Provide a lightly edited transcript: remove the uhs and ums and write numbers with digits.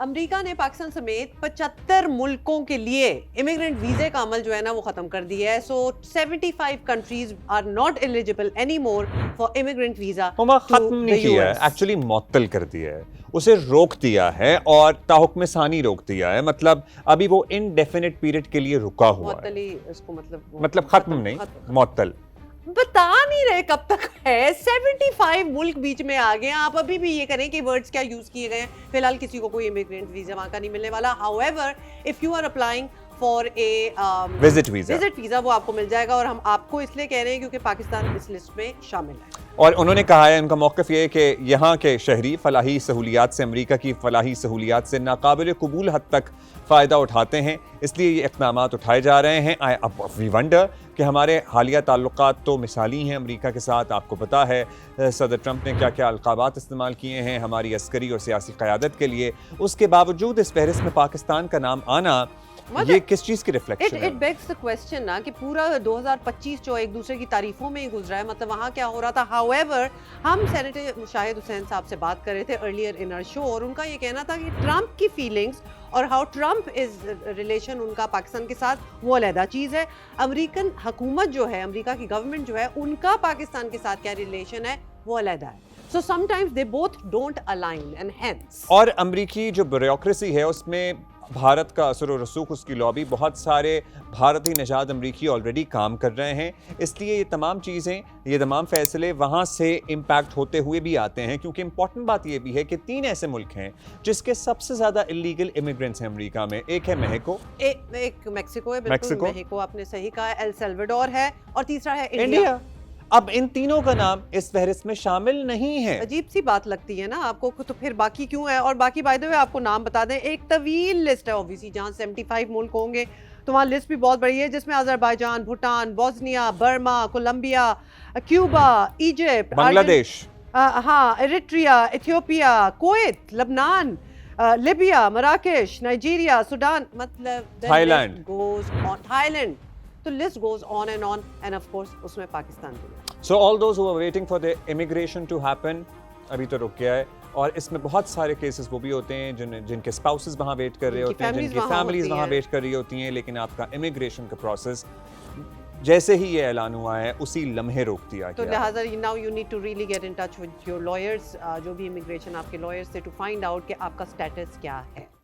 امریکہ نے پاکستان سمیت 75 ملکوں کے لیے امیگرنٹ ویزے کا عمل جو ہے نا وہ ختم کر دیا ہے. So 75 countries are not eligible anymore for immigrant visa. ختم نہیں کیا ہے, ایکچولی معطل کر دیا ہے, اسے روک دیا ہے اور تاحکم ثانی روک دیا ہے. مطلب ابھی وہ انڈیفینٹ پیریڈ کے لیے رکا ہوا ہے. اس کو مطلب ختم نہیں, معطل. بتا نہیں رہے کب تک ہے. 75 ملک بیچ میں آ گئے. آپ ابھی بھی یہ کریں کہ ورڈز کیا یوز کیے گئے ہیں. فی الحال کسی کو کوئی امیگرینٹ ویزا وہاں کا نہیں ملنے والا. however if you are applying for a visit visa وہ آپ کو مل جائے گا. اور ہم آپ کو اس لیے کہہ رہے ہیں کیونکہ پاکستان اس لسٹ میں شامل ہے. اور انہوں نے کہا ہے, ان کا موقف یہ ہے کہ یہاں کے شہری فلاحی سہولیات سے, امریکہ کی فلاحی سہولیات سے ناقابل قبول حد تک فائدہ اٹھاتے ہیں, اس لیے یہ اقدامات اٹھائے جا رہے ہیں. وی ونڈر کہ ہمارے حالیہ تعلقات تو مثالی ہیں امریکہ کے ساتھ. آپ کو پتا ہے صدر ٹرمپ نے کیا کیا القابات استعمال کیے ہیں ہماری عسکری اور سیاسی قیادت کے لیے. اس کے باوجود اس فہرست میں پاکستان کا نام آنا, یہ کس چیز کی ریفلیکشن ہے؟ It begs the question نا کہ پورا 2025 جو ایک دوسرے کی تعریفوں میں ہی گزرا ہے. مطلب وہاں کیا ہو رہا تھا. however ہم سینیٹر شاہد حسین صاحب سے بات کر رہے تھے earlier in our show, اور ان کا یہ کہنا تھا کہ ٹرمپ کی فیلنگز اور ہاؤ ٹرمپ از ریلیشن ان کا پاکستان کے ساتھ وہ علیحدہ چیز ہے. امریکن حکومت جو ہے, امریکہ کی گورنمنٹ جو ہے, ان کا پاکستان کے ساتھ کیا ریلیشن ہے وہ علیحدہ ہے. So sometimes they both don't align and hence. اور امریکی جو بیوروکریسی ہے اس میں بھارت کا اثر و رسوخ, اس کی لابی, بہت سارے بھارتی نژاد امریکی آلریڈی کام کر رہے ہیں. اس لیے یہ تمام چیزیں, یہ تمام فیصلے وہاں سے امپیکٹ ہوتے ہوئے بھی آتے ہیں. کیونکہ امپورٹنٹ بات یہ بھی ہے کہ 3 ایسے ملک ہیں جس کے سب سے زیادہ الیگل امیگرینٹس ہیں امریکہ میں. ایک ہے میکسیکو, ایک میکسیکو ہے, بالکل میکسیکو آپ نے صحیح کہا, ایل سیلوڈور ہے, اور تیسرا ہے انڈیا. اب ان تینوں کا نام اس فہرست میں شامل نہیں ہے. عجیب سی بات لگتی ہے نا آپ کو, تو پھر باقی کیوں ہے؟ اور باقی بائی دی وے آپ کو نام بتا دیں, ایک طویل لسٹ ہے اوبویسلی, جہاں 75 ملک ہوں گے تو وہاں لسٹ بھی بہت بڑی ہے, جس میں Azerbaijan, Bhutan, Bosnia, Burma, Colombia, Cuba, Egypt, Bangladesh, ہاں, Eritrea, Ethiopia, Kuwait, Lebanon, Libya, مراکش, نائجیریا, سوڈان, مطلب تھائی لینڈ, تو list goes on and of course اس میں پاکستان بھی ہے. So all those who are waiting for the immigration to happen ابھی تو رک گیا ہے. اور اس میں بہت سارے کیسز وہ بھی ہوتے ہیں جن کے اسپاؤسز وہاں ویٹ کر رہے ہوتے ہیں, جن کی فیملیز وہاں ویٹ کر رہی ہوتی ہیں, لیکن آپ کا امیگریشن کا پروسیس جیسے ہی یہ اعلان ہوا ہے اسی لمحے روک دیا تو گیا. لہٰذا now you need to really get in touch with your lawyers, جو بھی امیگریشن آپ کے lawyers سے, to find out کہ آپ کا اسٹیٹس کیا ہے.